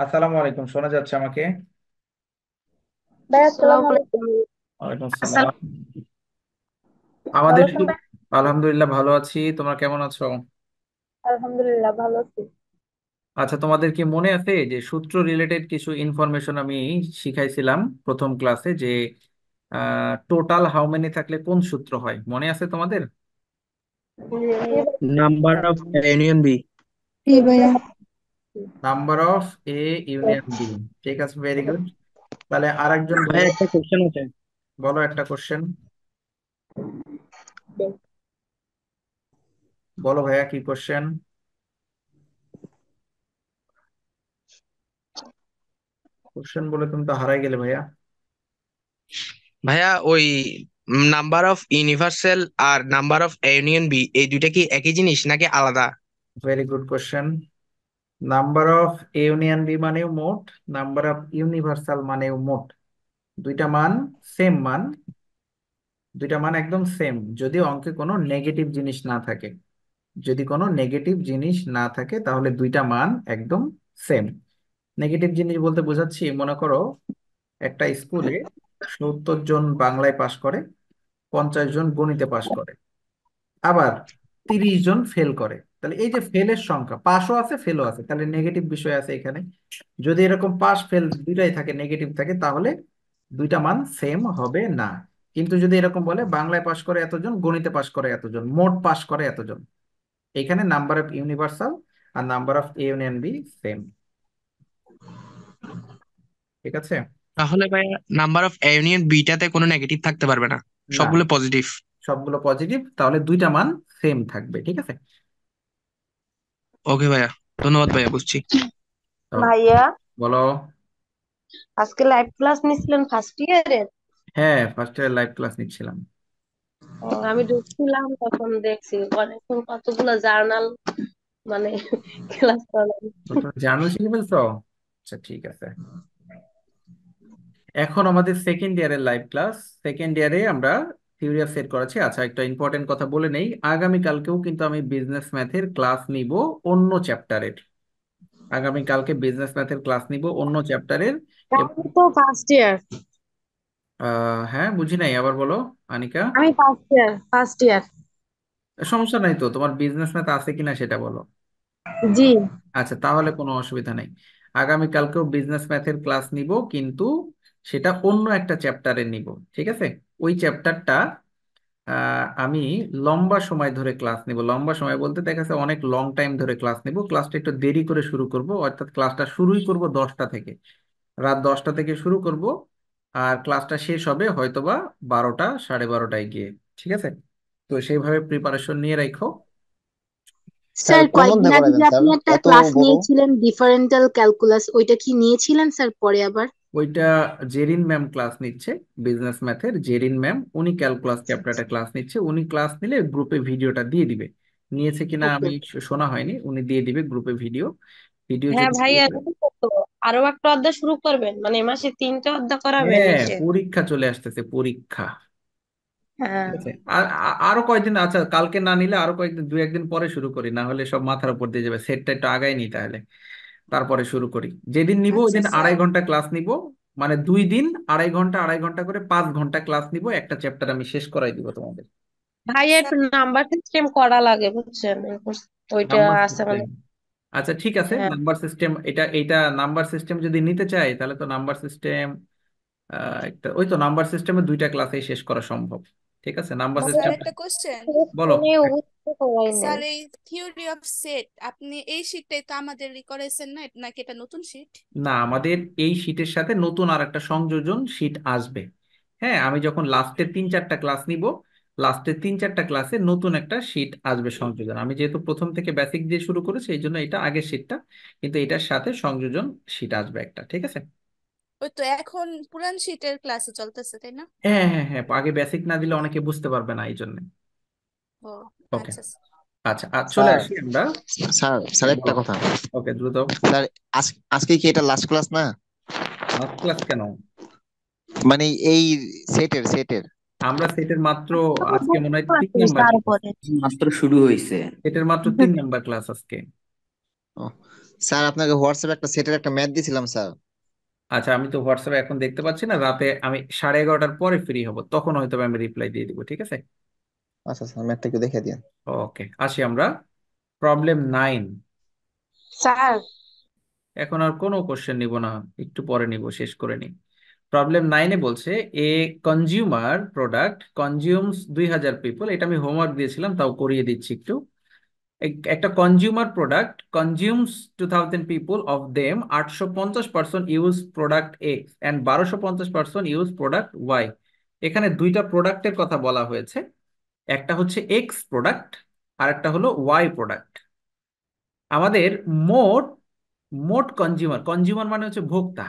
আসসালামু আলাইকুম, শোনা যাচ্ছে আমাকে? ভাই আসসালামু আসসালামু আলাইকুম। আলাইকুম। ওয়ালাইকুম আসসালাম। আসসালাম। আমাদের ভালো আছেন ভাই? আলহামদুলিল্লাহ ভালো আছি। তোমরা কেমন আছো? আলহামদুলিল্লাহ ভালো আছি। আচ্ছা, তোমাদের কি মনে আছে যে সূত্র রিলেটেড কিছু ইনফরমেশন আমি শিখাইছিলাম প্রথম ক্লাসে, যে টোটাল হাউ মেনি থাকলে কোন সূত্র হয়? মনে আছে তোমাদের? জি ভাই, নাম্বার অফ ইউনিয়ন বি। জি ভাইয়া। Number of A union B. ঠিক আছে, ভেরি গুড। তাহলে আরেকজন ভাই বলো। একটা কোশ্চেন আছে। বলো একটা কোশ্চেন। বলো ভাইয়া, কি কোশ্চেন? কোশ্চেন বলে তুমি তো হারাই গেলে ভাইয়া। ভাইয়া ওই নাম্বার অফ ইউনিভার্সাল আর নাম্বার অফ ইউনিয়ন বি এই দুইটা কি একই জিনিস নাকি আলাদা? Very good question. Number of union B মানেও মোট, নাম্বার অফ ইউনিভার্সাল মানেও মোট। দুইটা মান সেম মান, দুইটা মান একদম সেম, যদি অঙ্কে কোনো নেগেটিভ জিনিস না থাকে। যদি কোনো নেগেটিভ জিনিস না থাকে তাহলে দুইটা মান একদম সেম। নেগেটিভ জিনিস বলতে বোঝাচ্ছি, মনে করো একটা স্কুলে 70 জন বাংলায় পাশ করে, 50 জন গণিতে পাশ করে, আবার 30 জন ফেল করে। তাহলে এই যে ফেলের সংখ্যা, পাশও আছে ফেলও আছে, তাহলে নেগেটিভ বিষয় আছে এখানে। যদি এরকম পাস ফেল দুইটাই থাকে, নেগেটিভ থাকে, তাহলে দুইটা মান সেম হবে না। কিন্তু যদি এরকম বলে বাংলায় পাশ করে এতজন, গণিতে পাশ করে এতজন, মোট পাশ করে এতজন, এখানে নাম্বার অফ ইউনিভার্সাল আর number of A union B same. ঠিক আছে? তাহলে ভাইয়া নাম্বার অফ ইউনিয়ন বিটাতে কোনো নেগেটিভ থাকতে পারবে না, না, সবগুলো পজিটিভ। সবগুলো পজিটিভ, তাহলে দুইটা মান সেম থাকবে। ঠিক আছে? ওকে ভাইয়া, ধন্যবাদ ভাইয়া, বুঝছি। ওকে, ভাইয়া, বলো। আজকে লাইভ ক্লাস নিছিলেন ফার্স্ট ইয়ারের? হ্যাঁ, ফার্স্ট ইয়ার লাইভ ক্লাস নিচ্ছিলাম। আমি ঢুকছিলাম তখন দেখছি অনেকক্ষণ কতগুলো জার্নাল মানে ক্লাস করালাম। তো তুমি জার্নাল শিখে ফেলছো? আচ্ছা, ঠিক আছে। এখন আমাদের সেকেন্ড ইয়ারের লাইভ ক্লাস। সেকেন্ড ইয়ারে আমরা থিওরি অফ সেট করাচ্ছি। আচ্ছা, একটা ইম্পর্টেন্ট কথা বলে নেই, আগামী কালকেও কিন্তু আমি বিজনেস ম্যাথের ক্লাস নিব, অন্য চ্যাপ্টারের। আগামী কালকে বিজনেস ম্যাথের ক্লাস নিব অন্য চ্যাপ্টারের। এবং আমি তো ফার্স্ট ইয়ার। হ্যাঁ, বুঝি নাই, আবার বলো আনিকা। আমি ফার্স্ট ইয়ার। সমস্যা নাই তো, তোমার বিজনেস ম্যাথ আছে কিনা সেটা বলো। জি। আচ্ছা, তাহলে কোনো অসুবিধা নেই। আগামী কালকেও বিজনেস ম্যাথের ক্লাস নিব, কিন্তু সেটা অন্য একটা চ্যাপ্টারে নিব। ঠিক আছে? ওই চ্যাপ্টারটা আমি লম্বা সময় ধরে ক্লাস নিব। লম্বা সময় বলতে দেখা যাচ্ছে অনেক লং টাইম ধরে ক্লাস নিব। ক্লাসটা একটু দেরি করে শুরু করব, অর্থাৎ ক্লাসটা শুরুই করব 10টা থেকে। রাত 10টা থেকে শুরু করব, আর ক্লাসটা শেষ হবে হয়তোবা 12টা, 12:30টায় গিয়ে। ঠিক আছে? তো সেইভাবে প্রিপারেশন নিয়ে রাখো। স্যার স্যার কোন কয়েকদিন মধ্যে আগে করাবেন যে স্যার? আপনি একটা এত ক্লাস বড়? নিয়েছিলেন ডিফারেন্টাল ক্যালকুলাস, ওইটা কি নিয়েছিলেন স্যার পরে আবার? ওইটা জেরিন ম্যাম ক্লাস নিচ্ছে, বিজনেস ম্যাথের জেরিন ম্যাম। উনি ক্যালকুলাস চ্যাপ্টারটা ক্লাস নিচ্ছে। উনি ক্লাস নিলে গ্রুপে ভিডিওটা দিয়ে দিবে। নিয়েছে কিনা ওকে। আমি শোনা হয়নি, উনি দিয়ে দিবে গ্রুপে ভিডিও। ভিডিও হ্যাঁ যদি ভাইয়া, জানেন তো, আরো একটা অধ্যায় শুরু করবেন, মানে এ মাসে 3টা অধ্যায় করাবেন হ্যাঁ, এসে। পরীক্ষা চলে আসতেছে, পরীক্ষা। হ্যাঁ। ঠিক আছে, আরো কয়েকদিন, আচ্ছা কালকে না নিলে আরো কয়েকদিন, দু একদিন পরে শুরু করি, না হলে সব মাথার উপর দিয়ে যাবে। সেটটা একটু আগাই নি তাহলে, তারপরে শুরু করি। যেদিন নিব ওই আচ্ছা দিন স্যার। 2.5 ঘন্টা ক্লাস নিব। মানে 2 দিন 2.5 ঘন্টা 2.5 ঘন্টা করে 5 ঘন্টা ক্লাস নিব, একটা চ্যাপ্টার আমি শেষ করাই দিব তোমাদের। ভাইয়া একটু স্যার নাম্বার সিস্টেম করা লাগে বুঝছেন, ওইটা নাম্বার আছে সিস্টেম? মানে। আচ্ছা, ঠিক আছে, হ্যাঁ। নাম্বার সিস্টেম, এটা নাম্বার সিস্টেম যদি নিতে চাই তাহলে তো নাম্বার সিস্টেম একটা, ওই তো নাম্বার সিস্টেমে 2টা ক্লাসেই শেষ করা সম্ভব। ঠিক আছে, নাম্বার স্যার সিস্টেম। একটা কোশ্চেন। বলো। ফোনে অবস্থা করাই নাই। স্যার এই থিওরি অফ সেট আপনি এই শীটটাই তো আমাদের করেছেন না, নাকি এটা নতুন শীট? না, আমাদের এই শীটের সাথে নতুন আর একটা সংযোজন শীট আসবে। হ্যাঁ, আমি যখন লাস্টের 3-4টা ক্লাস নিব, লাস্টের 3-4টা ক্লাসে নতুন একটা শীট আসবে সংযোজন। আমি যেহেতু প্রথম থেকে বেসিক দিয়ে শুরু করেছি, এই জন্য এটা আগের শীটটা, কিন্তু এটার সাথে সংযোজন শীট আসবে একটা। ঠিক আছে? ওই তো এখন পুরান শীটের ক্লাসে চলতেছে তাই না? হ্যাঁ হ্যাঁ হ্যাঁ, আগে বেসিক না দিলে অনেকে বুঝতে পারবে না, এই জন্য। ও ওকে। আচ্ছা। আচ্ছা, আর চলে হুম। স্যার আসি আমরা। স্যার স্যার একটা বলো। কথা। ওকে, দ্রুত। স্যার আজকে কি এটা লাস্ট ক্লাস না? লাস্ট ক্লাস কেন? মানে এই সেটের। আমরা সেটের মাত্র আজকে মনে হয় 3 নাম্বার ক্লাস। তারপরে মাত্র শুরু হয়েছে। সেটের মাত্র 3 নাম্বার ক্লাস আজকে। ও, স্যার আপনাকে হোয়াটসঅ্যাপে একটা সেটের একটা ম্যাথ দিয়েছিলাম স্যার। আচ্ছা, আমি তো হোয়াটসঅ্যাপে এখন দেখতে পাচ্ছি না, রাতে আমি 11:30টার পরে ফ্রি হব, তখন হয়তো আমি রিপ্লাই দিয়ে দিব, ঠিক আছে? আচ্ছা স্যার, ম্যাথটা একটু দেখে দিন। ওকে, আসি আমরা প্রবলেম 9। স্যার এখন আর কোনো কোশ্চেন নিব না, একটু পরে নিব, শেষ করে নিই। প্রবলেম 9-এ বলছে a consumer product consumes 2000 people, এটা আমি হোমওয়ার্ক দিয়েছিলাম, তাও করিয়ে দিচ্ছি একটু। একটা consumer product consumes 2000 people, of them 850 person use product X and 1250 person use product Y. এখানে দুইটা প্রোডাক্টের কথা বলা হয়েছে, একটা হচ্ছে এক্স প্রোডাক্ট আর একটা হলো ওয়াই প্রোডাক্ট। আমাদের মোট মোট কনজিউমার, কনজিউমার মানে হচ্ছে ভোক্তা,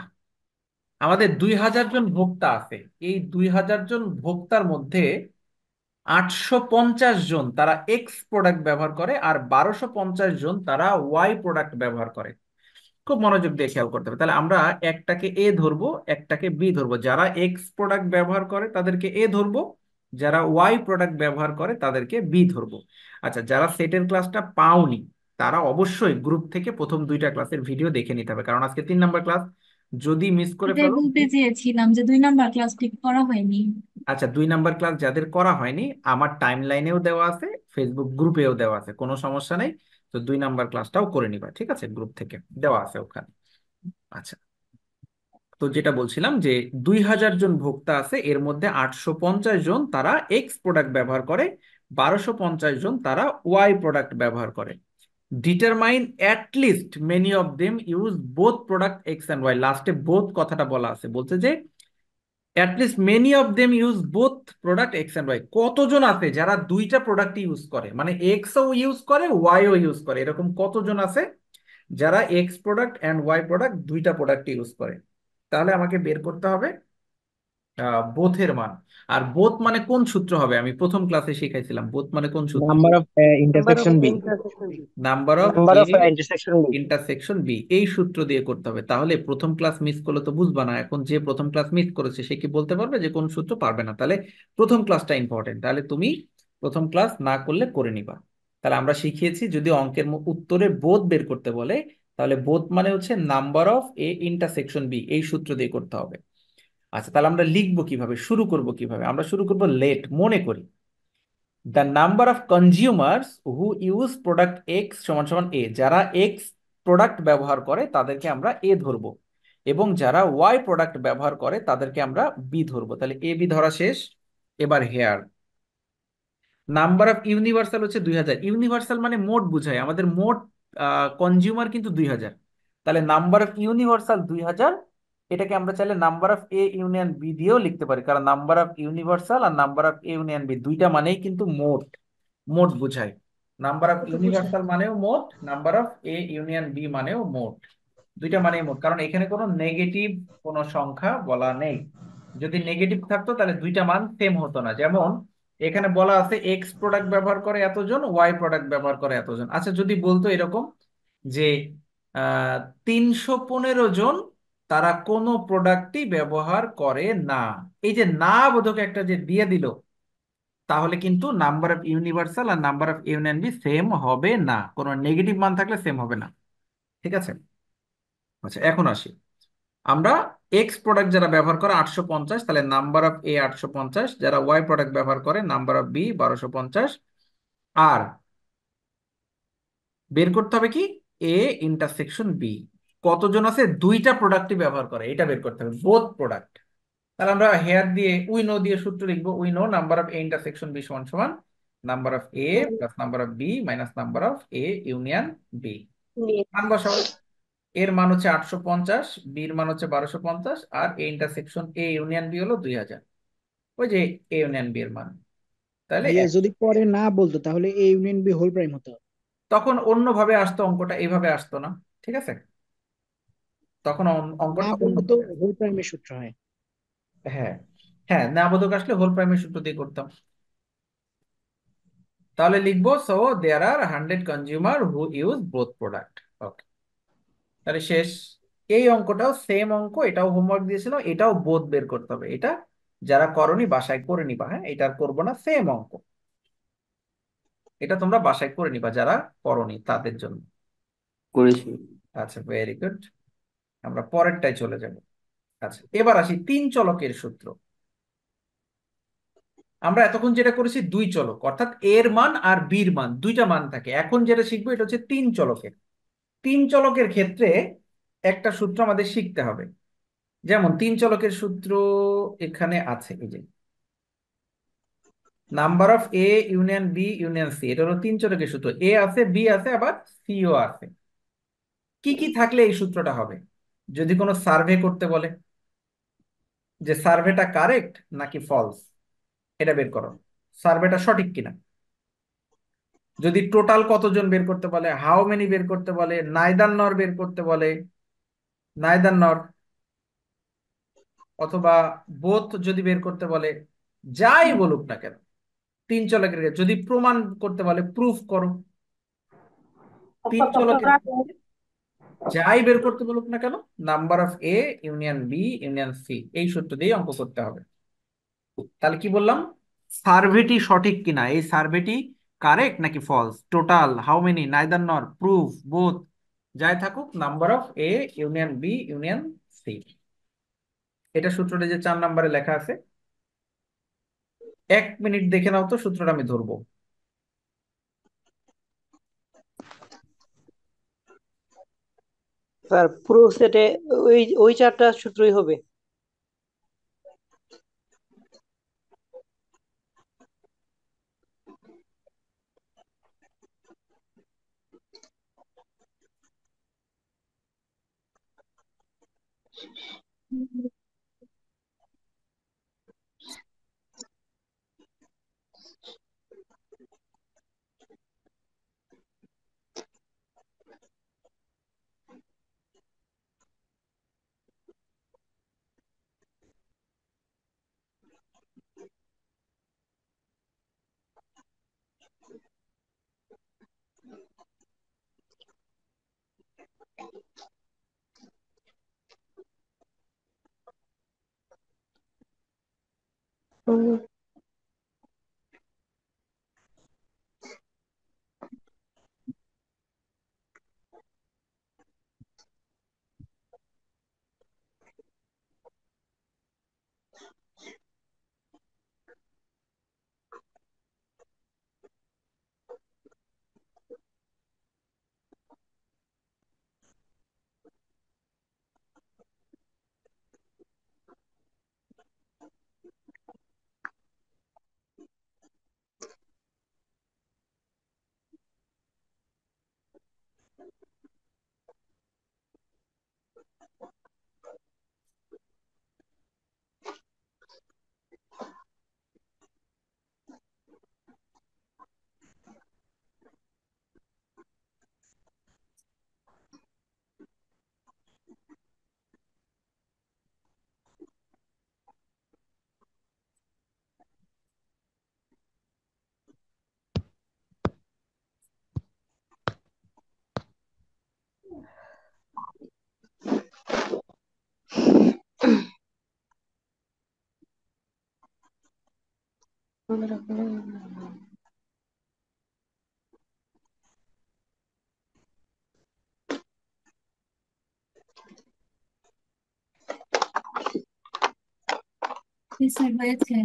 আমাদের 2000 জন ভোক্তা আছে। এই 2000 জন ভোক্তার মধ্যে 850 জন তারা এক্স প্রোডাক্ট ব্যবহার করে আর 1250 জন তারা ওয়াই প্রোডাক্ট ব্যবহার করে। খুব মনোযোগ দিয়ে খেয়াল করতে হবে। তাহলে আমরা একটাকে এ ধরবো, একটাকে বি ধরবো। যারা এক্স প্রোডাক্ট ব্যবহার করে তাদেরকে এ ধরবো, যারা ওয়াই প্রোডাক্ট ব্যবহার করে তাদেরকে বি ধরবো। আচ্ছা, যারা সেটের ক্লাসটা পাওনি তারা অবশ্যই গ্রুপ থেকে প্রথম 2টা ক্লাসের ভিডিও দেখে নিতে হবে, কারণ আজকে 3 নাম্বার ক্লাস। যদি মিস করে এটাই ফেলো, বলতে চেয়েছিলাম যে 2 নাম্বার ক্লাস ঠিক করা হয়নি। আচ্ছা 2 নাম্বার ক্লাস যাদের করা হয়নি আমার টাইম লাইনেও দেওয়া আছে, ফেসবুক গ্রুপেও দেওয়া আছে, কোনো সমস্যা নেই। তো 2 নাম্বার ক্লাসটাও করে নিবা, ঠিক আছে? গ্রুপ থেকে দেওয়া আছে ওখানে। আচ্ছা, তো যেটা বলছিলাম যে 2000 জন ভোক্তা আছে, এর মধ্যে 850 জন তারা এক্স প্রোডাক্ট ব্যবহার করে, 1250 জন তারা ওয়াই প্রোডাক্ট ব্যবহার করে। Determine at least many of them use both product X and Y. লাস্টে বোথ কথাটা বলা আছে, বলছে যে at least many of them use both product X and Y. কতজন আছে যারা দুইটা প্রোডাক্ট ইউজ করে, মানে এক্সও ইউজ করে ওয়াইও ইউজ করে, এরকম কতজন আছে যারা X product and Y product দুইটা প্রোডাক্ট ইউজ করে? তাহলে আমাকে বের করতে হবে বোথের মান। আর বোথ মানে কোন সূত্র হবে? আমি প্রথম ক্লাসে শিখাইছিলাম বোথ মানে কোন সূত্র। Number of number of intersection B. Intersection B. Number of number A of intersection B. Intersection B, এই সূত্র দিয়ে করতে হবে। তাহলে প্রথম ক্লাস মিস করলে তো বুঝবা না, এখন যে প্রথম ক্লাস মিস করেছে সে কি বলতে পারবে যে কোন সূত্র? পারবে না। তাহলে প্রথম ক্লাসটা ইম্পর্টেন্ট, তাহলে তুমি প্রথম ক্লাস না করলে করে নিবা। তাহলে আমরা শিখিয়েছি যদি অঙ্কের উত্তরে বোথ বের করতে বলে, তাহলে বোথ মানে হচ্ছে number of A intersection B, এই সূত্র দিয়ে করতে হবে। আচ্ছা, তাহলে আমরা লিখবো কিভাবে, শুরু করব কিভাবে? আমরা শুরু করব লেট, মনে করি the number of consumers who use product x সমান সমান এ। যারা এক্স প্রোডাক্ট ব্যবহার করে তাদেরকে আমরা এ ধরবো, এবং যারা ওয়াই প্রোডাক্ট ব্যবহার করে তাদেরকে আমরা বি ধরবো। তাহলে এ বি ধরা শেষ। এবার হেয়ার নাম্বার অফ ইউনিভার্সাল হচ্ছে 2000। ইউনিভার্সাল মানে মোট বুঝায়, আমাদের মোট কনজিউমার কিন্তু 2000। তাহলে নাম্বার অফ ইউনিভার্সাল 2000, এটাকে আমরা চাইলে number of A union B দিয়েও লিখতে পারি, কারণ নাম্বার অফ ইউনিভার্সাল আর number of A union B দুইটা মানেই কিন্তু মোট, মোট বুঝায়। নাম্বার অফ ইউনিভার্সাল মানেও মোট, number of A union B মানেও মোট, দুইটা মানেই মোট, কারণ এখানে কোনো নেগেটিভ কোনো সংখ্যা বলা নেই। যদি নেগেটিভ থাকতো তাহলে দুইটা মান সেম হতো না। যেমন এখানে বলা আছে এক্স প্রোডাক্ট ব্যবহার করে এতজন, ওয়াই প্রোডাক্ট ব্যবহার করে এতজন। আচ্ছা, যদি বলতো এরকম যে 315 জন তারা কোনো প্রোডাক্টই ব্যবহার করে না, এই যে না বোধক একটা যে দিয়ে দিল, তাহলে কিন্তু নাম্বার অফ ইউনিভার্সাল আর number of union B same হবে না, কোনো নেগেটিভ মান থাকলে সেম হবে না, ঠিক আছে? আচ্ছা, এখন আসি আমরা এক্স প্রোডাক্ট যারা ব্যবহার করে 850, তাহলে নাম্বার অফ এ 850, যারা ওয়াই প্রোডাক্ট ব্যবহার করে নাম্বার অফ বি 1250। আর বের করতে হবে কি এ ইন্টারসেকশন বি, কতজন আছে দুইটা প্রোডাক্টই ব্যবহার করে, এটা বের করতে হবে, বোথ প্রোডাক্ট। তাহলে আমরা হেয়ার দিয়ে উই নো দিয়ে সূত্র লিখবো। We know number of A intersection B সমান সমান number of A plus number of B minus number of A union B. মান বসাও। এর মান হচ্ছে 850, বির মান হচ্ছে 1250, আর A intersection A union B হলো 2000, ওই যে এ ইউনিয়ন বি এর মান। তাহলে ভাইয়া যদি পরে না বলতো তাহলে A union B whole prime হতো। তখন অন্যভাবে আসতো অঙ্কটা, এইভাবে আসতো না, ঠিক আছে? তখন না অঙ্কটা বললে তো অন্য, হোল প্রাইমের সূত্র হয়। হ্যাঁ হ্যাঁ, না বোধক আসলে হোল প্রাইমের সূত্র দিয়ে করতাম। তাহলে লিখবো so there are 100 consumer who use both product. Okay, তাহলে শেষ। এই অঙ্কটাও সেম অঙ্ক, এটাও হোমওয়ার্ক দিয়েছিল, এটাও বোধ বের করতে হবে। এটা যারা করনি বাসায় করে নিবা, হ্যাঁ এটা আর করবো না, সেম অঙ্ক, এটা তোমরা বাসায় করে নিবা যারা করনি তাদের জন্য। করেছি। আচ্ছা, ভেরি গুড। আমরা পরেরটাই চলে যাব। আচ্ছা, এবার আসি তিন চলকের সূত্র। আমরা এতক্ষণ যেটা করেছি দুই চলক, অর্থাৎ এর মান আর বির মান, দুইটা মান থাকে। এখন যেটা শিখবো এটা হচ্ছে তিন চলকের। তিন চলকের ক্ষেত্রে একটা সূত্র আমাদের শিখতে হবে। যেমন তিন চলকের সূত্র এখানে আছে, এই যে number of A union B union C, এটা হলো তিন চলকের সূত্র। এ আছে, বি আছে, আবার সিও আছে। কি কি থাকলে এই সূত্রটা হবে? যদি কোনো সার্ভে করতে বলে, যে সার্ভেটা কারেক্ট নাকি ফলস, এটা বের করো, সার্ভেটা সঠিক কিনা। যদি টোটাল কতজন বের করতে বলে, হাউ মেনি বের করতে বলে, নাইদার নর বের করতে বলে, নাইদার নর, অথবা বোথ যদি বের করতে বলে, যাই বলুক না কেন, তিন চলকের যদি প্রমাণ করতে বলে প্রুফ করো, তিন চলকের যাই বের করতে বলুক না কেন, number of A union B union C, এই সূত্র দিয়ে অঙ্ক করতে হবে। তাহলে কি বললাম? সার্ভেটি সঠিক কিনা, এই সার্ভেটি কারেক্ট নাকি false, total, how many, neither nor, proof, both, যাই থাকুক, number of A union B union C. এটা সূত্রটা যে 4 নম্বরে লেখা আছে, 1 মিনিট দেখে নাও তো, সূত্রটা আমি ধরবো। স্যার পুরো সেটে ওই ওই চারটা সূত্রই হবে। স্যার হয়েছে।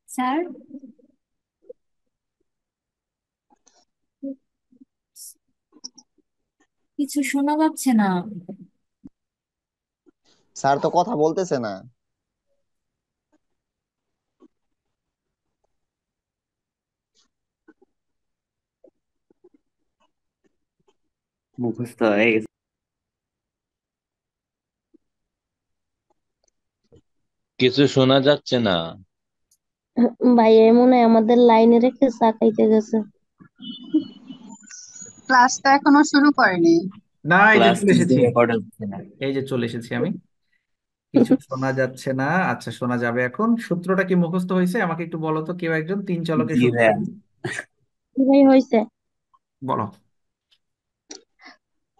স্যার কিছু শোনা যাচ্ছে না। স্যার তো কথা বলতেছে না। মুখস্থ হয়ে গেছে। কিছু শোনা যাচ্ছে না। ভাইয়া মনে হয় আমাদের লাইনে রেখে চা খাইতে গেছে। ক্লাসটা এখনো শুরু করেনি। না, এই যে ক্লাস চলে কিন্তু এসেছি। রেকর্ড হচ্ছে না। এই যে চলে এসেছি আমি। কিছু শোনা যাচ্ছে না, আচ্ছা শোনা যাবে এখন। সূত্রটা কি মুখস্থ হয়েছে আমাকে একটু বলো তো, কেউ একজন, তিন চলকের জি সূত্র ভাইয়া। কি ভাই হয়েছে? বলো।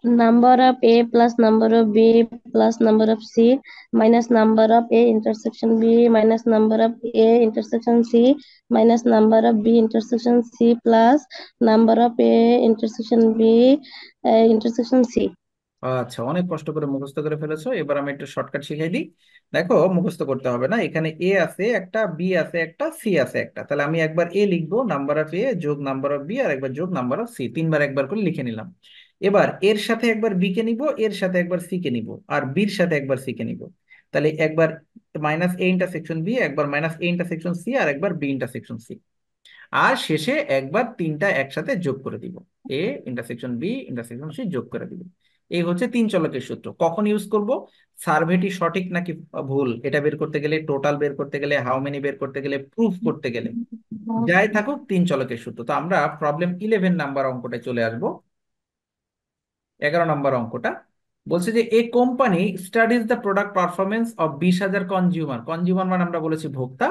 Number of A plus number of B plus number of C minus number of A intersection B minus number of A intersection C minus number of B intersection C plus number of A intersection B intersection C. আচ্ছা, অনেক কষ্ট করে মুখস্থ করে ফেলেছো, এবার আমি একটু শর্টকাট শিখাই দিই। দেখো, মুখস্থ করতে হবে না, এখানে এ আছে একটা, বি আছে একটা, সি আছে একটা, তাহলে আমি একবার এ লিখবো, নাম্বার অফ এ যোগ নাম্বার অফ বি, আর একবার যোগ নাম্বার অফ সি, তিনবার একবার করে লিখে নিলাম। এবার এর সাথে একবার বি কে নিব, এর সাথে একবার সি কে নিব, আর বির সাথে একবার সি কে নিব। তাহলে একবার মাইনাস এ ইন্টারসেকশন বি, একবার মাইনাস এ ইন্টারসেকশন সি, আর একবার বি ইন্টারসেকশন সি। আর শেষে একবার তিনটা একসাথে যোগ করে দিব, A intersection B intersection C যোগ করে দিব। এই হচ্ছে তিন চলকের সূত্র। কখন ইউজ করব? সার্ভেটি সঠিক নাকি ভুল এটা বের করতে গেলে, টোটাল বের করতে গেলে, হাউ মেনি বের করতে গেলে, প্রুফ করতে গেলে, যাই থাকুক তিন চলকের সূত্র। তো আমরা প্রবলেম 11 নাম্বার অঙ্কটায় চলে আসব। 11 নম্বর অঙ্কটা বলছে যে a company studies the product performance of 20,000 consumer. Consumer মানে আমরা বলেছি ভোক্তা।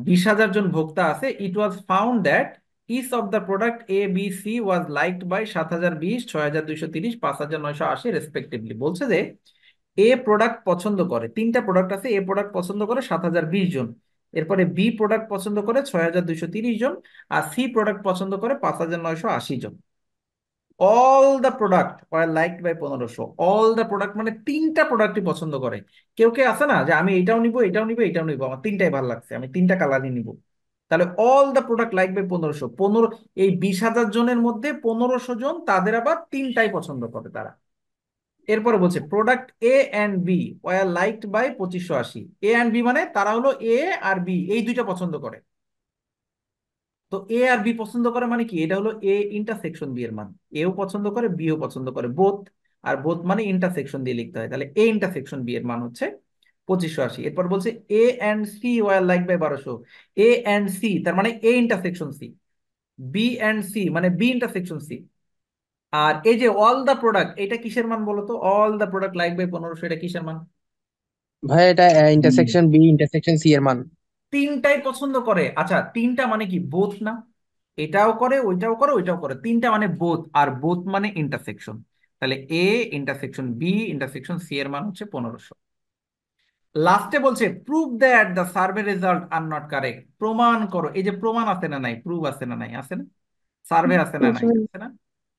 20,000 জন ভোক্তা আছে। It was found that each of the product A B C was liked by 7,020, 6,230, 5,980 respectively. বলছে যে এ প্রোডাক্ট পছন্দ করে, তিনটা প্রোডাক্ট আছে, এ প্রোডাক্ট পছন্দ করে 7,020 জন, এরপরে বি প্রোডাক্ট পছন্দ করে 6,230 জন, আর সি প্রোডাক্ট পছন্দ করে 5,980 জন। All the product were liked by 1,500। All the product মানে তিনটা প্রোডাক্টই পছন্দ করে। কেউ কে আছে না যে আমি এটাও নিব, এটাও নিব, এটাও নিব, আমার তিনটাই ভালো লাগছে, আমি তিনটা কালারই নিব। তাহলে all the product like by 1,500, এই 20,000 জনের মধ্যে 1,500 জন তাদের আবার তিনটাই পছন্দ করে তারা। এরপরে বলছে product A and B were liked by 2,580। A and B মানে তারা হলো এ আর বি এই দুইটা পছন্দ করে। তো এ আর বি পছন্দ করে মানে কি, এটা হলো এ ইন্টারসেকশন বি এর মান। এও পছন্দ করে, বিও পছন্দ করে, বোথ। আর বোথ মানে ইন্টারসেকশন দিয়ে লিখতে হয়, তাহলে এ ইন্টারসেকশন বি এর মান হচ্ছে 2,580। এরপর বলছে A and C were like by 1,200। A and C তার মানে A intersection C, B and C মানে বি ইন্টারসেকশন সি। আর এই যে অল দা প্রোডাক্ট, এটা কিসের মান বলো তো? All the product like by 1,500, এটা কিসের মান? ভাই এটা ইন্টারসেকশন বি ইন্টারসেকশন সি এর মান। তিনটাই পছন্দ করে। আচ্ছা, তিনটা মানে কি? বোথ না? এটাও করে, ওইটাও করে, ওইটাও করে, তিনটা মানে বোথ, আর বোথ মানে ইন্টারসেকশন। তাহলে A intersection B intersection C এর মান হচ্ছে 1,500। লাস্টে বলছে prove that the survey result are not correct. প্রমাণ করো। এই যে প্রমাণ আছে না নাই, প্রুভ আছে না নাই, আছে না, সার্ভে আছে না নাই, আছে না।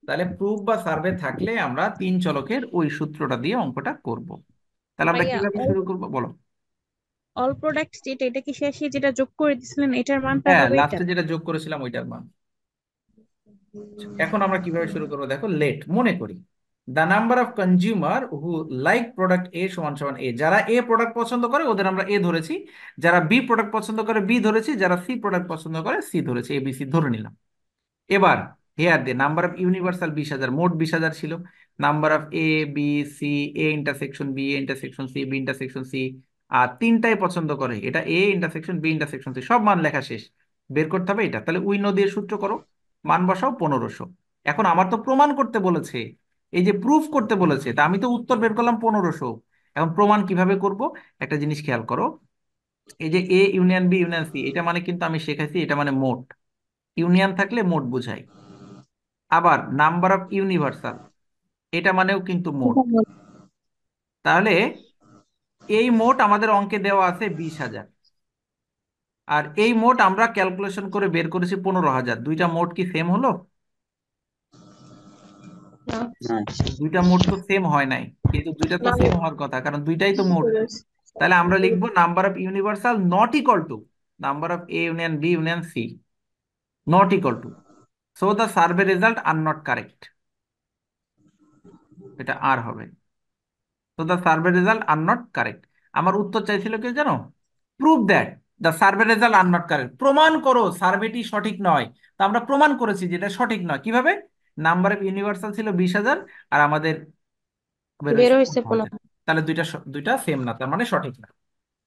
তাহলে প্রুফ বা সার্ভে থাকলে আমরা তিন চলকের ওই সূত্রটা দিয়ে অঙ্কটা করব। তাহলে আমরা ভাইয়া কিভাবে শুরু করব বলো। অল প্রোডাক্ট যেটা, এটা কি শেষে যেটা যোগ করে দিছিলেন এটার মানটা হ্যাঁ, হবে এটা? লাস্টে যেটা যোগ করেছিলাম ওইটার মান। এখন আমরা কিভাবে শুরু করবো দেখো। লেট, মনে করি the number of consumer who like product A সমান সমান এ। যারা এ প্রোডাক্ট পছন্দ করে ওদের আমরা এ ধরেছি, যারা বি প্রোডাক্ট পছন্দ করে বি ধরেছি, যারা সি প্রোডাক্ট পছন্দ করে সি ধরেছি, এ বি সি ধরে নিলাম। এবার here the number of universal 20,000, মোট 20,000 ছিল। Number of A B C, A intersection B, A intersection C, B intersection C, আর তিনটাই পছন্দ করে, এটা A intersection B intersection C. সব মান লেখা শেষ, বের করতে হবে এটা। তাহলে উইনো দিয়ে সূত্র করো, মান বসাও 1,500। এখন আমার তো প্রমাণ করতে বলেছে, এই যে প্রুফ করতে বলেছে, তা আমি তো উত্তর বের করলাম 1,500। এখন প্রমাণ কিভাবে করব? একটা জিনিস খেয়াল করো, এই যে A union B union C, এটা মানে কিন্তু আমি শেখাইছি এটা মানে মোট, ইউনিয়ন থাকলে মোট বোঝায়। আবার নাম্বার অফ ইউনিভার্সাল, এটা মানেও কিন্তু মোট। তাহলে এই মোট আমাদের অঙ্কে দেওয়া আছে 20,000, আর এই মোট আমরা ক্যালকুলেশন করে বের করেছি 15,000। দুইটা মোট কি সেম হলো? দুইটা মোট তো সেম হয় নাই, কিন্তু দুইটা তো সেম হওয়ার কথা, কারণ দুইটাই তো মোট। তাহলে আমরা লিখবো number of universal not equal to number of A union B union C, not equal to. So the survey result are not correct, এটা আর হবে। তো the survey result are not correct. আমার উত্তর চাইছিল কি জানো? Prove that the survey result are not correct. প্রমাণ করো সার্ভেটি সঠিক নয়। তো আমরা প্রমাণ করেছি যেটা সঠিক নয়। কিভাবে? নাম্বার অফ ইউনিভার্সাল ছিল 20,000, আর আমাদের বের বের হয়েছে হয়েছে 15,000। তাহলে দুইটা সেম না, তার মানে সঠিক না।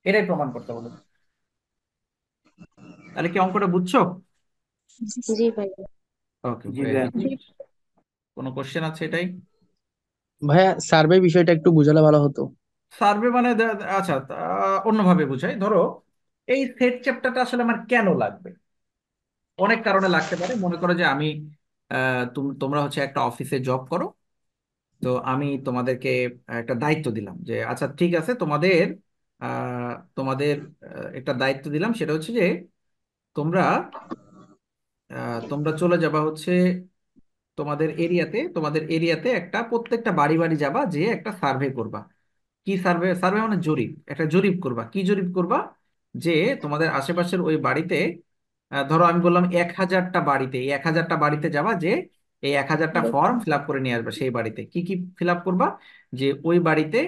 এটাই প্রমাণ করতে বলে। তাহলে কি অঙ্কটা বুঝছো? জি ভাইয়া। ওকে, জি ভেরি ভাইয়া। গুড। কোনো কোশ্চেন আছে এটাই? ভাইয়া সার্ভে বিষয়টা একটু বুঝালে ভালো হতো। সার্ভে মানে আচ্ছা, অন্যভাবে বুঝাই। ধরো এই সেট চ্যাপ্টারটা আসলে আমার কেন লাগবে? অনেক কারণে লাগতে পারে। মনে করো যে আমি তোমরা হচ্ছে একটা অফিসে জব করো, তো আমি তোমাদেরকে একটা দায়িত্ব দিলাম যে আচ্ছা ঠিক আছে, তোমাদের তোমাদের একটা দায়িত্ব দিলাম, সেটা হচ্ছে যে তোমরা তোমরা চলে যাবা হচ্ছে তোমাদের এরিয়াতে একটা প্রত্যেকটা বাড়ি বাড়ি যাবা, যে একটা সার্ভে করবা। কি সার্ভে? সার্ভে মানে জরিপ। একটা জরিপ করবা। কি জরিপ করবা? যে তোমাদের আশেপাশের ওই বাড়িতে, ধরো আমি বললাম 1,000টা বাড়িতে, এই 1,000টা বাড়িতে যাবা, যে এই 1,000টা ফর্ম ফিল আপ করে নিয়ে আসবে। সেই বাড়িতে কি কি ফিল আপ করবা? যে ওই বাড়িতে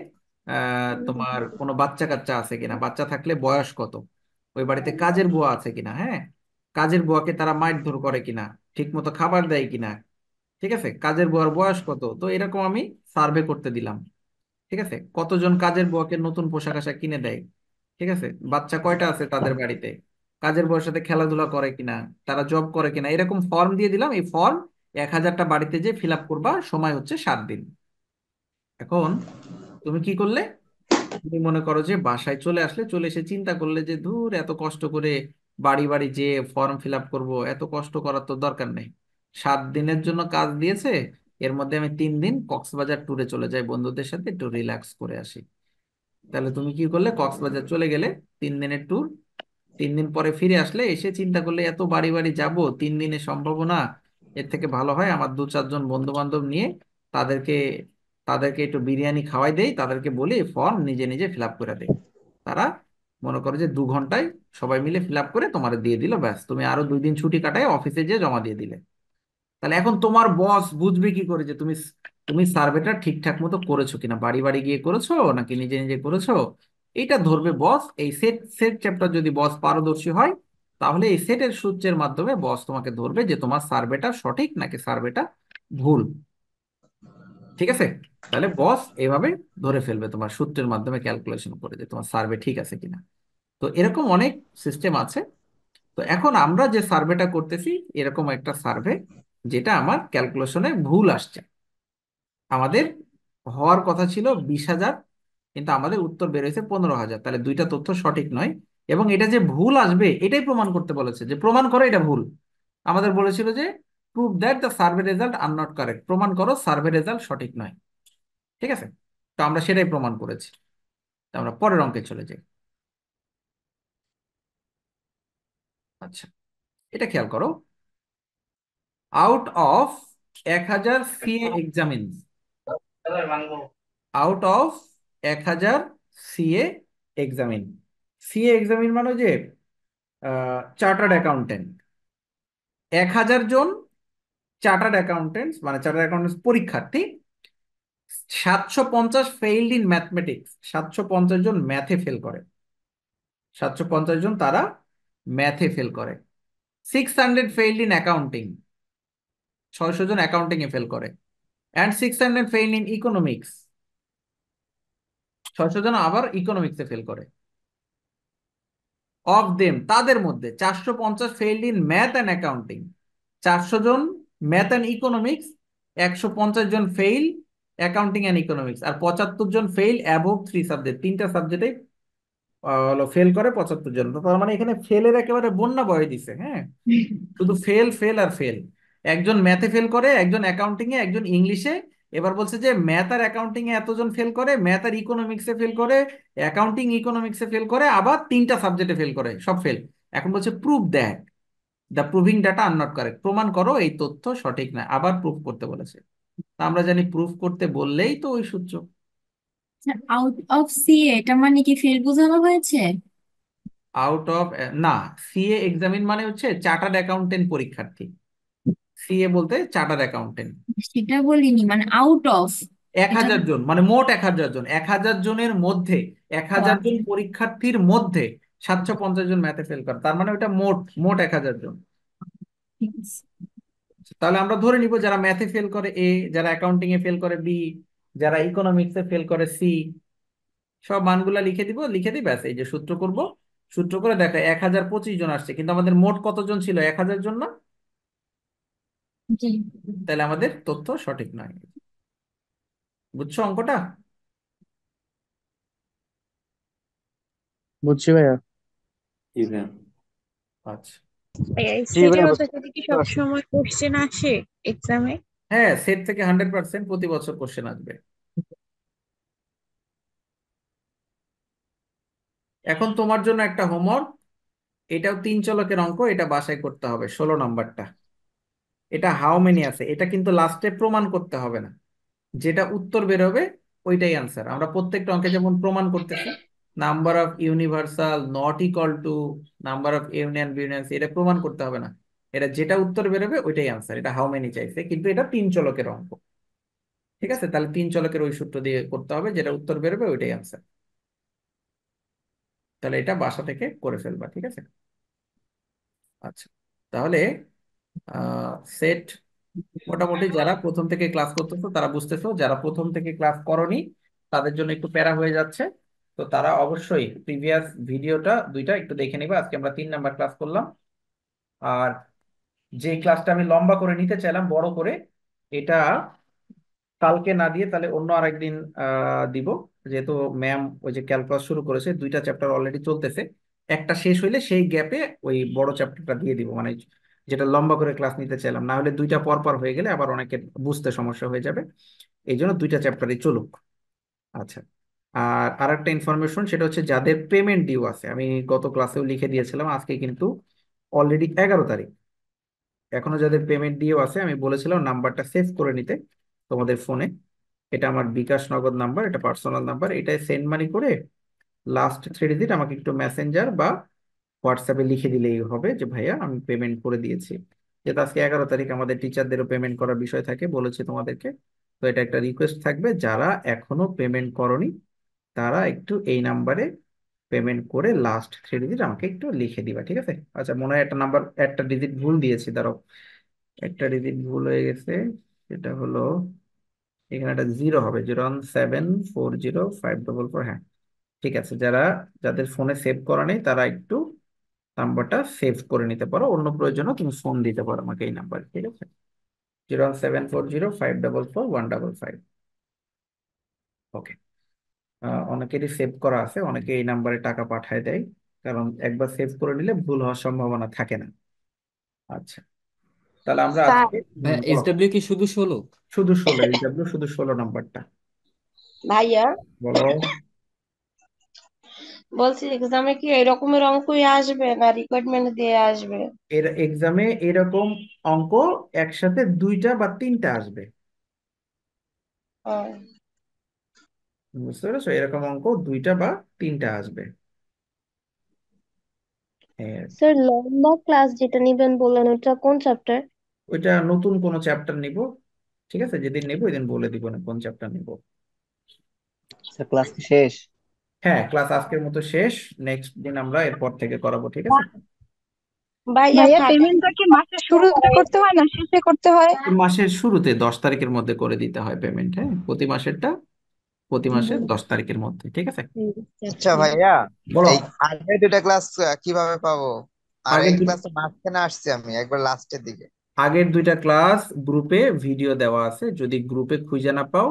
তোমার কোনো বাচ্চা কাচ্চা আছে কিনা, বাচ্চা থাকলে বয়স কত, ওই বাড়িতে কাজের বুয়া আছে কিনা, হ্যাঁ, কাজের বুয়াকে তারা মারধর করে কিনা, ঠিক মতো খাবার দেয় কিনা, ঠিক আছে, কাজের বুয়ার বয়স কত। তো এরকম আমি সার্ভে করতে দিলাম। ঠিক আছে, কতজন কাজের বুয়াকে নতুন পোশাক আশাক কিনে দেয়, ঠিক আছে, বাচ্চা কয়টা আছে তাদের বাড়িতে, কাজের বুয়ার সাথে খেলাধুলা করে কিনা, তারা জব করে কিনা, এরকম ফর্ম দিয়ে দিলাম। এই ফর্ম 1,000টা বাড়িতে যে ফিল আপ করবা, সময় হচ্ছে 7 দিন। এখন তুমি কি করলে? তুমি মনে করো যে বাসায় চলে আসলে, চলে এসে চিন্তা করলে যে ধুর, এত কষ্ট করে বাড়ি বাড়ি যে ফর্ম ফিল আপ করবো, এত কষ্ট করার তো দরকার নেই। 7 দিনের জন্য কাজ দিয়েছে, এর মধ্যে আমি 3 দিন কক্সবাজার ট্যুরে চলে যাই, বন্ধুদের সাথে একটু রিল্যাক্স করে আসি। তাহলে তুমি কি করলে? কক্সবাজার চলে গেলে, 3 দিনের ট্যুর। 3 দিন পরে ফিরে আসলে, এসে চিন্তা করলে এত বাড়ি বাড়ি যাব, 3 দিনে সম্ভব না। এর থেকে ভালো হয় আমার 2-4 জন বন্ধু বান্ধব নিয়ে তাদেরকে তাদেরকে একটু বিরিয়ানি খাওয়াই দেই, তাদেরকে বলি ফর্ম নিজে নিজে ফিল আপ করে দেয়। তারা মনে করো যে 2 ঘন্টায় সবাই মিলে ফিল আপ করে তোমার দিয়ে দিল, ব্যাস, তুমি আরো 2 দিন ছুটি কাটায় অফিসে যেয়ে জমা দিয়ে দিলে। তাহলে এখন তোমার বস বুঝবে কি করে যে তুমি তুমি সার্ভেটা ঠিকঠাক মতো করেছো কিনা, বাড়ি বাড়ি গিয়ে করেছো নাকি নিজে নিজে করেছো? এইটা ধরবে বস। এই সেট সেট চ্যাপ্টার যদি বস পারদর্শী হয়, তাহলে এই সেটের সূত্রের মাধ্যমে বস তোমাকে ধরবে যে তোমার সার্ভেটা সঠিক নাকি সার্ভেটা ভুল। ঠিক আছে, তাহলে বস এভাবে ধরে ফেলবে তোমার সূত্রের মাধ্যমে ক্যালকুলেশন করে যে তোমার সার্ভে ঠিক আছে কিনা। তো এরকম অনেক সিস্টেম আছে। তো এখন আমরা যে সার্ভেটা করতেছি, এরকম একটা সার্ভে যেটা আমার ক্যালকুলেশনে ভুল আসছে। আমাদের হওয়ার কথা ছিল 20,000, কিন্তু আমাদের উত্তর বের হয়েছে 15,000। তাহলে দুইটা তথ্য সঠিক নয়, এবং এটা যে ভুল আসবে এটাই প্রমাণ করতে বলেছে, যে প্রমাণ করো এটা ভুল। আমাদের বলেছিল যে prove that the survey result are not correct, প্রমাণ করো সার্ভে রেজাল্ট সঠিক নয়। ঠিক আছে, তো আমরা সেটাই প্রমাণ করেছি। তো আমরা পরের অঙ্কে চলে যাই। আচ্ছা, এটা খেয়াল করো। Out of 1,000 CA examine, out of 1,000 CA examine, CA examine মানে যে চার্টার্ড অ্যাকাউন্টেন্ট, 1,000 জন চার্টার্ড অ্যাকাউন্টেন্টস মানে চার্টার্ড অ্যাকাউন্টেন্টস পরীক্ষার্থী, 750 ফেইল্ড ইন ম্যাথমেটিক্স, 750 জন ম্যাথে ফেল করে, 750 জন তারা ম্যাথে ফেল করে। 600 ফেইল্ড ইন অ্যাকাউন্টিং, 600 জন অ্যাকাউন্টিং এ ফেল করে। অ্যান্ড 600 ফেইল্ড ইন ইকোনমিক্স, 600 জন আবার ইকোনমিক্সে ফেল করে। অফ দেম, তাদের মধ্যে 450 failed in math and accounting, 400 জন ম্যাথ অ্যান্ড ইকোনমিক্স, 150 জন ফেইল অ্যাকাউন্টিং অ্যান্ড ইকোনমিক্স, আর 75 জন ফেইল অ্যাবোভ 3 সাবজেক্ট, 3টা সাবজেক্টে হলো ফেল করে 75 জন। তো তার মানে এখানে ফেলের একেবারে বন্যা বয়ে দিছে। হ্যাঁ, শুধু ফেল ফেল আর ফেল। একজন ম্যাথে ফেল করে, একজন অ্যাকাউন্টিং এ, একজন ইংলিশে। এবার বলছে যে ম্যাথ আর অ্যাকাউন্টিং এ এতজন ফেল করে, ম্যাথ আর ইকোনমিক্সে ফেল করে, অ্যাকাউন্টিং ইকোনমিক্সে ফেল করে, আবার 3টা সাবজেক্টে ফেল করে, সব ফেল। এখন বলছে prove that the proving data R not correct, প্রমাণ করো এই তথ্য সঠিক না, আবার প্রুফ করতে বলেছে। তা আমরা জানি প্রুফ করতে বললেই তো ওই সূত্র। আউট অফ সি এটা মানে কি ফেল বোঝানো হয়েছে? আউট অফ, না, সিএ এক্সামিন মানে হচ্ছে চার্টার্ড অ্যাকাউন্টেন্ট পরীক্ষার্থী। সিএ বলতে চার্টার্ড অ্যাকাউন্টেন্ট। সেটা বলিনি, মানে আউট অফ এক এটা। হাজার জন মানে মোট 1,000 জন, 1,000 জনের মধ্যে, 1,000 জন পরীক্ষার্থীর মধ্যে 750 জন ম্যাথে ফেল করে, তার মানে ওটা মোট মোট 1,000 জন। ঠিক আছে। তাহলে আমরা ধরে নিব যারা ম্যাথে ফেল করে এ, যারা অ্যাকাউন্টিং এ ফেল করে বি, যারা ইকোনমিক্সে ফেল করে সি। সব মানগুলা লিখে দিব, লিখে দিই, ব্যাস এই যে সূত্র করব। সূত্র করে দেখো 1025 জন আসছে, কিন্তু আমাদের মোট কতজন ছিল? 1000 জন না? জি। তাহলে আমাদের তথ্য সঠিক নয়। বুঝছো অঙ্কটা? বুঝছি ভাইয়া। আচ্ছা। এই জি সেটের ভাইয়া, মধ্যে থেকে কি সব সময় কোশ্চেন আসে এক্সামে? হ্যাঁ, সেট থেকে 100% প্রতি বছর কোশ্চেন আসবে। এখন তোমার জন্য একটা হোমওয়ার্ক, এটাও 3 চলকের অঙ্ক, এটা বাসায় করতে হবে, 16 নাম্বারটা। এটা হাউ মেনি আছে, এটা কিন্তু লাস্টে প্রমাণ করতে হবে না, যেটা উত্তর বেরোবে ওইটাই আনসার। আমরা প্রত্যেকটা অঙ্কে যেমন প্রমাণ করতেছি, number of universal not equal to number of union B union, এটা প্রমাণ করতে হবে না, এটা যেটা উত্তর বেরোবে ওইটাই আনসার। এটা হাউ মেনি চাইছে, কিন্তু এটা 3 চলকের অঙ্ক। ঠিক আছে, তাহলে 3 চলকের ওই সূত্র দিয়ে করতে হবে, যেটা উত্তর বেরোবে ওইটাই আনসার। তাহলে এটা বাসা থেকে করে ফেলবা, ঠিক আছে? আচ্ছা, তাহলে সেট মোটামুটি যারা প্রথম থেকে ক্লাস করতেছো তারা বুঝতেছো, যারা প্রথম থেকে ক্লাস করনি তাদের জন্য একটু প্যারা হয়ে যাচ্ছে। তো তারা অবশ্যই প্রিভিয়াস ভিডিওটা দুইটা একটু দেখে নিবে। আজকে আমরা 3 নাম্বার ক্লাস করলাম। আর যে ক্লাসটা আমি লম্বা করে নিতে চাইলাম, বড় করে, এটা কালকে না দিয়ে তাহলে অন্য আরেকদিন দিব। যেহেতু ম্যাম ওই যে ক্যালকুলাস শুরু করেছে, 2টা চ্যাপ্টার অলরেডি চলতেছে, একটা শেষ হইলে সেই গ্যাপে ওই বড় চ্যাপ্টারটা দিয়ে দিব, মানে যেটা লম্বা করে ক্লাস নিতে চাইলাম। না হলে দুইটা পর পর হয়ে গেলে আবার অনেকের বুঝতে সমস্যা হয়ে যাবে, এই জন্য 2টা চ্যাপ্টারই চলুক। আচ্ছা, আর আরেকটা ইনফরমেশন, সেটা হচ্ছে যাদের পেমেন্ট ডিউ আছে, আমি গত ক্লাসেও লিখে দিয়েছিলাম, আজকে কিন্তু অলরেডি 11 তারিখ, এখনো যাদের পেমেন্ট ডিউ আছে আমি বলেছিলাম নাম্বারটা সেভ করে নিতে তোমাদের ফোনে। এটা আমার বিকাশ নগদ নাম্বার, এটা পার্সোনাল নাম্বার, এটাই সেন্ড মানি করে লাস্ট 3 ডিজিট আমাকে একটু মেসেঞ্জার বা হোয়াটসঅ্যাপে লিখে দিলেই হবে যে ভাইয়া আমি পেমেন্ট করে দিয়েছি। যেহেতু আজকে 11 তারিখ, আমাদের টিচারদেরও পেমেন্ট করার বিষয় থাকে, বলেছি তোমাদেরকে। তো এটা একটা রিকোয়েস্ট থাকবে, যারা এখনো পেমেন্ট করনি তারা একটু এই নাম্বারে পেমেন্ট করে লাস্ট 3 ডিজিট আমাকে একটু লিখে দিবা, ঠিক আছে? আচ্ছা, মনে হয় একটা নাম্বার, একটা ডিজিট ভুল দিয়েছি, দাঁড়াও, একটা ডিজিট ভুল হয়ে গেছে। সেটা হলো এখানে একটা 0 হবে, 017405444। হ্যাঁ, ঠিক আছে। যাদের ফোনে সেভ করা নেই তারা একটু নাম্বারটা সেভ করে নিতে পারো, অন্য প্রয়োজনে তুমি ফোন দিতে পারো আমাকে এই নাম্বারে, ঠিক আছে? 01740544155। ওকে। অনেকেরই সেভ করা আছে, অনেকে এই নাম্বারে টাকা পাঠায় দেয়, কারণ একবার সেভ করে নিলে ভুল হওয়ার সম্ভাবনা থাকে না। আচ্ছা, তাহলে আমরা স্যার, আজকে ভাই বলো। এসডব্লিউ কি শুধু 16? শুধু 16, এইচডব্লিউ শুধু 16 নাম্বারটা। ভাইয়া বলো। বলছি এক্সামে কি এরকমের অঙ্কই আসবে না রিকোয়ারমেন্ট দিয়ে আসবে? এর এক্সামে এরকম অঙ্ক একসাথে 2টা বা 3টা আসবে, ও, বুঝতে পেরেছো? এরকম অঙ্ক 2টা বা 3টা আসবে। হ্যাঁ, স্যার লম্বা ক্লাস যেটা নিবেন বললেন ওটা কোন চ্যাপ্টার? ওইটা নতুন কোনো চ্যাপ্টার নিব, ঠিক আছে? যেদিন নেব ওই দিন বলে দিব না কোন চ্যাপ্টার নিব। ক্লাস কি শেষ? হ্যাঁ, ক্লাস আজকের মতো শেষ, নেক্সট দিন আমরা এরপর থেকে করাবো, ঠিক আছে? ভাইয়া ভাইয়া খাতা পেমেন্টটা কি মাসের শুরুতে করতে হয় না শেষে করতে হয়? এই মাসের শুরুতে 10 তারিখের মধ্যে করে দিতে হয় পেমেন্ট, হ্যাঁ, প্রতি মাসেরটা প্রতি মাসের 10 তারিখের মধ্যে, ঠিক আছে? আচ্ছা ভাইয়া, বলো। এই আগের দুটা ক্লাস কিভাবে পাবো? আর আগের এই দু- ক্লাসটা মাঝখানে আসছে আমি একবার লাস্টের দিকে। আগের 2টা ক্লাস গ্রুপে ভিডিও দেওয়া আছে, যদি গ্রুপে খুঁজে না পাও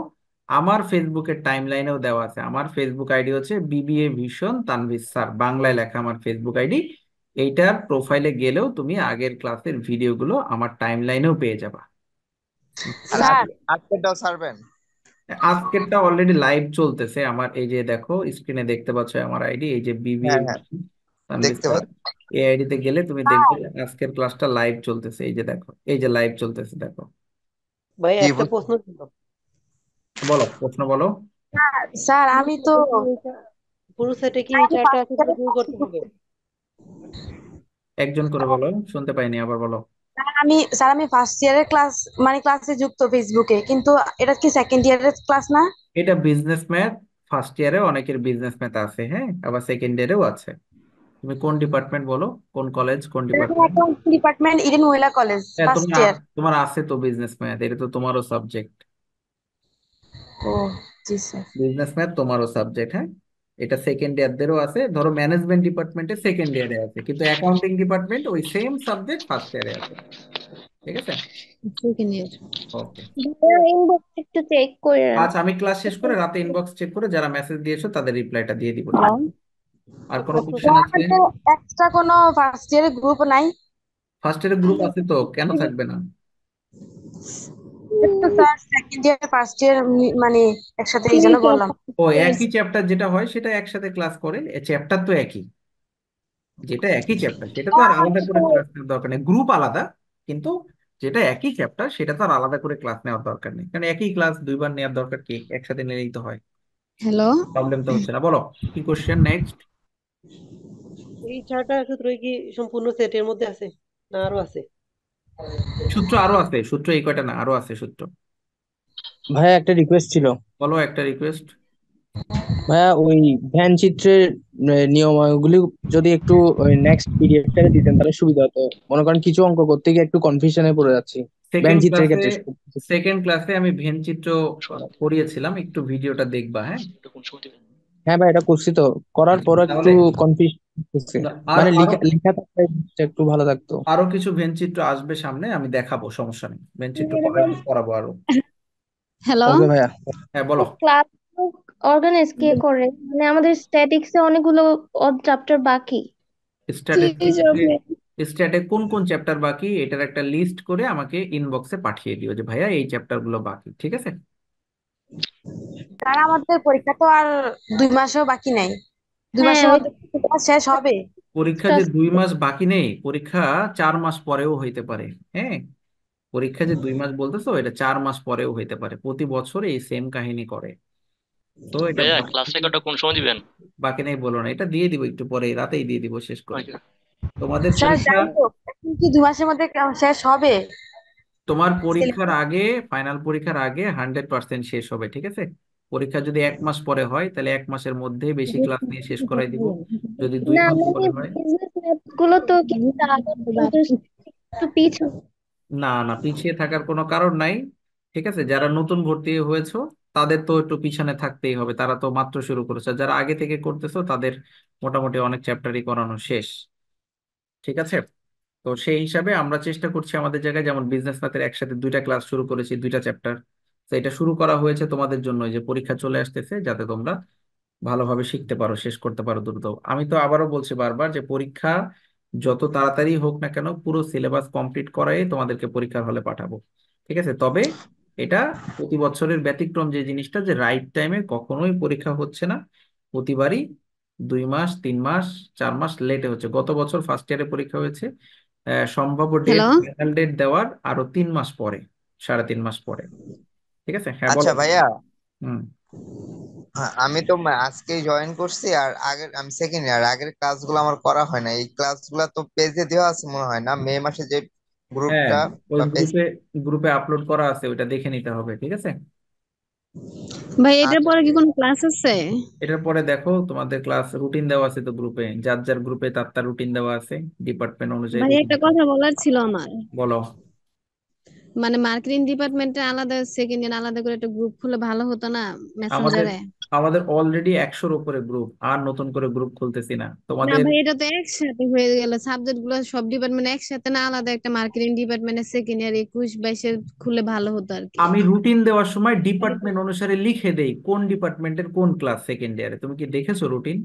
আমার ফেসবুকের টাইম লাইনেও দেওয়া আছে। আমার ফেসবুক আইডি হচ্ছে বিবিএ ভিশন তানভীর স্যার, বাংলায় লেখা আমার ফেসবুক আইডি। এইটার প্রোফাইলে গেলেও তুমি আগের ক্লাসের ভিডিওগুলো আমার টাইম লাইনেও পেয়ে যাবা। আর স্যার আজকেরটাও ছাড়বেন? আজকেরটা অলরেডি লাইভ চলতেছে আমার, এই যে দেখো স্ক্রিনে দেখতে পাচ্ছ আমার আইডি, এই যে বিবিএ হ্যাঁ হ্যাঁ, তানভীর দেখতে স্যার, পাচ্ছি। এই আইডিতে গেলে তুমি দেখবে যে আজকের ক্লাসটা লাইভ চলতেছে। এই যে দেখো, এই যে লাইভ চলতেছে, দেখো। ভাই কি একটা প্রশ্ন ছিল। বলো, প্রশ্ন বলো। স্যার পুরো আমি তো সেটে কি এটা পুরো সেটে কি এই চারটা আছে ফার্স্ট শুরু করতে হবে? একজন করে বলো, শুনতে পাইনি, আবার বলো। আমি ফার্স্ট ইয়ারের ক্লাস মানে ক্লাসে যুক্ত ফেসবুকে, কিন্তু এটা কি সেকেন্ড ইয়ারের ক্লাস না? এটা বিজনেস ম্যাথ, ফার্স্ট ইয়ারে অনেকের বিজনেস ম্যাথ আছে, হ্যাঁ, আবার সেকেন্ড ইয়ারেও আছে। তুমি কোন ডিপার্টমেন্ট বলো, কোন কলেজ, কোন আমি ডিপার্টমেন্ট? অ্যাকাউন্টিং ডিপার্টমেন্ট, ইডেন মহিলা কলেজ, হ্যাঁ, ফার্স্ট ইয়ার। তোমার আছে তো বিজনেস ম্যাথ, এটা তো তোমারও সাবজেক্ট। ও জি স্যার। বিজনেস ম্যাথ তোমারও সাবজেক্ট, হ্যাঁ। এটা সেকেন্ড ইয়ারদেরও আছে, ধরো ম্যানেজমেন্ট ডিপার্টমেন্টে সেকেন্ড ইয়ারে আছে, কিন্তু অ্যাকাউন্টিং ডিপার্টমেন্ট ওই সেম সাবজেক্ট ফার্স্ট ইয়ারে আছে। ঠিক আছে, সেকেন্ড ইয়ার। ওকে। ইনবক্স একটু চেক করে। আচ্ছা, আমি ক্লাস শেষ করে রাতে ইনবক্স চেক করে যারা মেসেজ দিয়েছো তাদের রিপ্লাইটা দিয়ে দিব, ঠিক আছে? আর কোনো কোশ্চেন আছে? আমাদের এক্সট্রা কোনো ফার্স্ট ইয়ারের গ্রুপ নাই? ফার্স্ট ইয়ারের গ্রুপ আছে তো, কেন থাকবে না? তো sir second year first year মানে একসাথে, এই জন্য বললাম। ও, একই চ্যাপ্টার যেটা হয় সেটা একসাথে ক্লাস করে, চ্যাপ্টার তো একই, যেটা একই চ্যাপ্টার সেটা তো আর আলাদা করে ক্লাস নেওয়ার দরকার নেই, গ্রুপ আলাদা, কিন্তু যেটা একই চ্যাপ্টার সেটা তো আর আলাদা করে ক্লাস নেওয়ার দরকার নেই, কারণ একই ক্লাস দুইবার নেওয়ার দরকার কি, একসাথে নিলেই তো হয়। হ্যালো, প্রবলেম তো হচ্ছে না, বলো কি কোশ্চেন নেক্সট? এই চারটা সূত্রই কি সম্পূর্ণ সেটের মধ্যে আছে না আরো আছে? সূত্র আরো আছে, সূত্র এই কয়টা না, আরো আছে সূত্র। ভাইয়া একটা রিকোয়েস্ট ছিল। বলো, একটা রিকোয়েস্ট। ভাইয়া ওই ধ্যান চিত্রের নিয়মাবলী যদি একটু নেক্সট পিডিএফটারে দিতেন তাহলে সুবিধা হতো। মনে করেন কিছু অঙ্ক করতে গিয়ে একটু কনফিউশনে পড়ে যাচ্ছি ধ্যান সেকেন্ড চিত্রের ক্লাসে ক্ষেত্রে। সেকেন্ড ক্লাসে আমি ভেন চিত্র করিয়েছিলাম, একটু ভিডিওটা দেখবা, হ্যাঁ। হ্যাঁ ভাই, এটা করছি তো, করার পর একটু তাহলে কনফিউজ হচ্ছে, আর মানে আরো লেখা থাকলে একটু ভালো থাকতো। আরো কিছু ভেন চিত্র আসবে সামনে, আমি দেখাবো, সমস্যা নেই, ভেন চিত্র করাবো আরো। হ্যালো। ওকে ভাইয়া। হ্যাঁ, বলো। ক্লাস অর্গানাইজ কে করে? মানে আমাদের স্ট্যাটিক্সে অনেকগুলো চ্যাপ্টার বাকি। স্ট্যাটে কোন কোন চ্যাপ্টার বাকি এটার একটা লিস্ট করে আমাকে ইনবক্সে পাঠিয়ে দিও, যে ভাইয়া এই চ্যাপ্টার গুলো বাকি, ঠিক আছে? স্যার আমাদের পরীক্ষা তো আর 2 মাসও বাকি নাই, 2 হ্যাঁ, মাসের মধ্যে ক্লাস শেষ হবে। পরীক্ষা যে 2 মাস বাকি নেই, পরীক্ষা 4 মাস পরেও হইতে পারে, হ্যাঁ। পরীক্ষা যে 2 মাস বলতেছো, এটা 4 মাস পরেও হইতে পারে, প্রতি বছর এই সেম কাহিনী করে। তো এটা ক্লাস রেকর্ডটা কোন সময় দিবেন? বাকি নেই বলো না, এটা দিয়ে দিব একটু পরে, রাতেই দিয়ে দিব শেষ করে। তোমাদের স্যার পরীক্ষা, যাই হোক, এখন কি 2 মাসের মধ্যে শেষ হবে? তোমার পরীক্ষার আগে, ফাইনাল পরীক্ষার আগে 100% শেষ হবে, ঠিক আছে? পরীক্ষা যদি 1 মাস পরে হয় তাহলে 1 মাসের মধ্যে বেশি ক্লাস নিয়ে শেষ করাই দিব, যদি দুই না মাস মানে পরে হয়। বিজনেস ম্যাথ গুলো তো কিছুটা আগে, কিন্তু একটু পিছু। না না, পিছিয়ে থাকার কোনো কারণ নাই, ঠিক আছে? যারা নতুন ভর্তি হয়েছো তাদের তো একটু পিছনে থাকতেই হবে, তারা তো মাত্র শুরু করেছে, যারা আগে থেকে করতেছো তাদের মোটামুটি অনেক চ্যাপ্টারই করানো শেষ, ঠিক আছে? তো সেই হিসাবে আমরা চেষ্টা করছি আমাদের জায়গায়, যেমন বিজনেস ম্যাথের একসাথে 2টা ক্লাস শুরু করেছি, 2টা চ্যাপ্টার। তো এটা শুরু করা হয়েছে তোমাদের জন্য, যে পরীক্ষা চলে আসতেছে, যাতে তোমরা ভালোভাবে শিখতে পারো, শেষ করতে পারো দ্রুত। আমি তো আবারও বলছি বারবার, যে পরীক্ষা যত তাড়াতাড়ি হোক না কেন পুরো সিলেবাস কমপ্লিট করাই তোমাদেরকে পরীক্ষার হলে পাঠাবো, ঠিক আছে? তবে এটা প্রতি বছরের ব্যতিক্রম, যে জিনিসটা যে রাইট টাইমে কখনোই পরীক্ষা হচ্ছে না, প্রতিবারই 2 মাস, 3 মাস, 4 মাস লেটে হচ্ছে। গত বছর ফার্স্ট ইয়ারে পরীক্ষা হয়েছে সম্ভাব্য ডেট, হ্যালো। ফাইনাল ডেট দেওয়ার আরো 3 মাস পরে, 3.5 মাস পরে, ঠিক আছে? হ্যাঁ, বলো। আচ্ছা ভাইয়া, হুম। আমি তো আজকেই জয়েন করছি, আর আগের আমি সেকেন্ড ইয়ার, আগের ক্লাসগুলো আমার করা হয় না। এই ক্লাসগুলো তো পেজে দেওয়া আছে মনে হয় না, মে মাসে যে হ্যাঁ, গ্রুপটা ওই বা পেজ। গ্রুপে গ্রুপে আপলোড করা আছে, ওইটা দেখে নিতে হবে, ঠিক আছে? ভাই এটার আচ্ছা, পরে কি কোনো ক্লাস আছে? এটার পরে দেখো, তোমাদের ক্লাস রুটিন দেওয়া আছে তো গ্রুপে, যার যার গ্রুপে তার তার রুটিন দেওয়া আছে, ডিপার্টমেন্ট অনুযায়ী ভাই রুটিন। একটা কথা বলার ছিল আমার, বলো। মানে মার্কেটিং ডিপার্টমেন্টে আলাদা, সেকেন্ড ইয়ার আলাদা করে একটা গ্রুপ খুলে ভালো হতো না আমাদের মেসেঞ্জারে? আমাদের অলরেডি 100-র উপরে গ্রুপ, আর নতুন করে গ্রুপ খুলতেছি না না তোমাদের। ভাই, এটা তো একসাথে হয়ে গেল, সাবজেক্ট গুলো সব ডিপার্টমেন্ট একসাথে, না আলাদা একটা মার্কেটিং ডিপার্টমেন্টের সেকেন্ড ইয়ার 21-22-এর খুলে ভালো হতো আর কি। আমি রুটিন দেওয়ার সময় ডিপার্টমেন্ট অনুসারে লিখে দেই কোন ডিপার্টমেন্টের কোন ক্লাস সেকেন্ড ইয়ারে, তুমি কি দেখেছো রুটিন?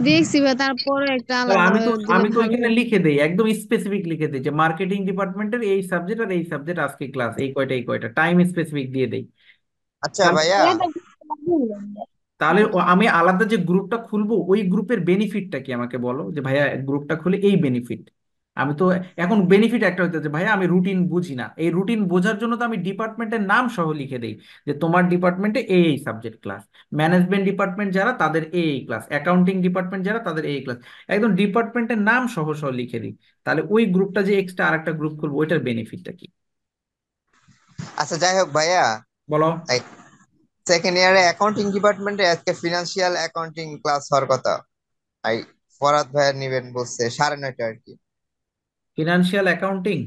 দেখছি ভাই, তারপরে একটা তাহলে আলাদা আমি তো দিলে আমি তো ভালো ওইখানে হতো। লিখে দেই, একদম স্পেসিফিক লিখে দেই, যে মার্কেটিং ডিপার্টমেন্টের এই সাবজেক্ট আর এই সাবজেক্ট আজকে ক্লাস এই কয়টা এই কয়টা, টাইম স্পেসিফিক দিয়ে দেই। আচ্ছা তাহলে ভাইয়া, তাহলে আমি আলাদা যে গ্রুপটা খুলবো ওই গ্রুপের বেনিফিটটা কি আমাকে বলো, যে ভাইয়া গ্রুপটা খুলে এই বেনিফিট। আমি তো এখন বেনিফিট একটা হইতেছে, ভাইয়া আমি রুটিন বুঝি না, এই রুটিন বোঝার জন্য তো আমি ডিপার্টমেন্টের নাম সহ লিখে দেই, যে তোমার ডিপার্টমেন্টে এই এই সাবজেক্ট ক্লাস, ম্যানেজমেন্ট ডিপার্টমেন্ট যারা তাদের এই এই ক্লাস, অ্যাকাউন্টিং ডিপার্টমেন্ট যারা তাদের এই ক্লাস, একদম ডিপার্টমেন্টের নাম সহ সহ লিখে দিই। তাহলে ওই গ্রুপটা যে এক্সট্রা আরেকটা গ্রুপ খুলবো, ওইটার বেনিফিটটা কি? আচ্ছা যাই হোক ভাইয়া, বলো। সেকেন্ড ইয়ারে অ্যাকাউন্টিং ডিপার্টমেন্টে আজকে ফিনান্সিয়াল অ্যাকাউন্টিং ক্লাস হওয়ার কথা। ফরাদ ভাইয়া নিবেন বলছে 9:30 আর কি। ফিনান্সিয়াল অ্যাকাউন্টিং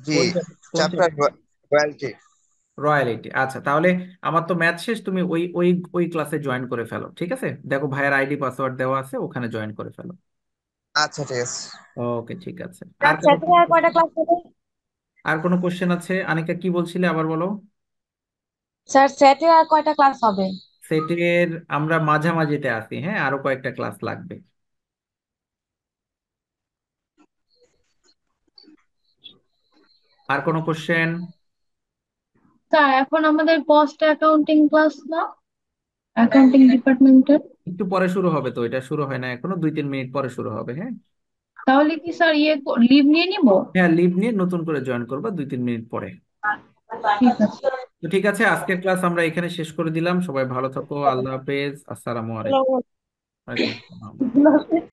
জি, কোন কোন চ্যাপ্টার রয়্যালটি। রয়্যালিটি। আচ্ছা, তাহলে আমার তো ম্যাথ শেষ, তুমি ওই ওই ওই ক্লাসে জয়েন করে ফেলো, ঠিক আছে? দেখো ভাইয়ের আইডি পাসওয়ার্ড দেওয়া আছে, ওখানে জয়েন করে ফেলো। আচ্ছা ঠিক আছে। ওকে, ঠিক আছে। স্যার আর কোনো স্যাটারডে আর কয়টা ক্লাস হবে? আর কোনো কোশ্চেন আছে? আনিকা কি বলছিলে আবার বলো। স্যার স্যাটারডে আর কয়টা ক্লাস হবে? সেটের আমরা মাঝামাঝিতে আছি, হ্যাঁ, আরো কয়েকটা ক্লাস লাগবে। আর কোনো কোশ্চেন? স্যার এখন আমাদের কস্ট অ্যাকাউন্টিং ক্লাস না, অ্যাকাউন্টিং ডিপার্টমেন্টের? একটু পরে শুরু হবে, তো এটা শুরু হয় না এখনো, 2-3 মিনিট পরে শুরু হবে, হ্যাঁ। তাহলে কি স্যার লিভ নিয়ে নিব? হ্যাঁ, লিভ নিয়ে নতুন করে জয়েন করবা 2-3 মিনিট পরে। ঠিক আছে। তো ঠিক আছে, আজকের ক্লাস আমরা এখানে শেষ করে দিলাম। সবাই ভালো থাকো, আল্লাহ হাফেজ, আসসালামু আলাইকুম। ওয়ালাইকুম আসসালাম।